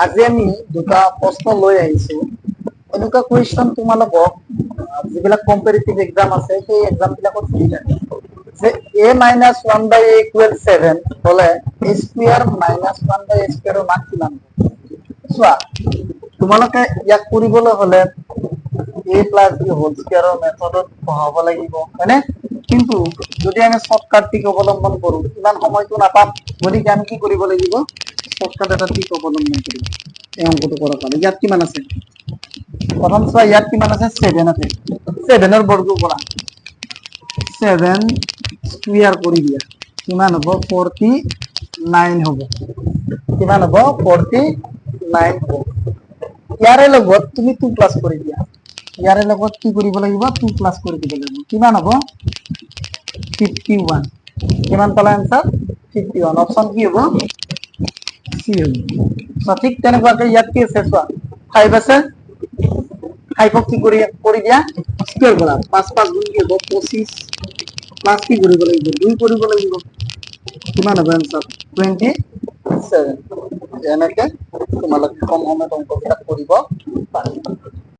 আজি আমি দুটা প্ৰশ্ন লৈ আহিছো এনেকুৱা কুৱেশ্যন তোমালোকক যিবিলাক কম্পাৰিটিভ এক্সাম আছে সেই এক্সাম বিলাকত সুধি থাকে যে a minus 1 by a equal 7 হলে a square minus 1 by a square ৰ মান কিমান চোৱা তোমালোকে ইয়াক কৰিবলৈ হলে a plus b whole square ৰ মেথডত বহাব লাগিব হয়নে কিন্তু যদি আমি শৰ্টকাট ট্ৰিক অৱলম্বন কৰো ইমান সময়টো নাপাম গতিকে আমি কি কৰিব লাগিব শৰ্টকাট এটা ট্ৰিক অৱলম্বন কৰিম এই অংকটো কৰাৰ কাৰণে ইয়াত কিমান আছে প্ৰথম চোৱা ইয়াত কিমান আছে 7 আছে 7 ৰ বৰ্গ কৰা 7 স্কয়াৰ কৰি দিয়া কিমান হ'ব 49 হ'ব কিমান হ'ব 49 হ'ব ইয়াৰে লগত তুমি 2 প্লাস কৰি দিয়া ইয়াৰে লগত কি কৰিব লাগিব 2 প্লাস কৰি দিব লাগিব কিমান হ'ব 51 কিমান পালা आंसर 51 অপচন কি হ'ব সি হ'ব সঠিক তেনেকুৱাকে ইয়াত কি আছে চোৱা 5 আছে 5 কি কৰি দিয়া স্কয়াৰ কৰা 5 5 গুণ কি হ'ব 25 প্লাস কি কৰিব লাগিব 2 কৰিব লাগিব কিমান হ'ব आंसर 27 এনেকে তোমালোকে কম সময়ত অংকবিলাক কৰিব পাৰিবা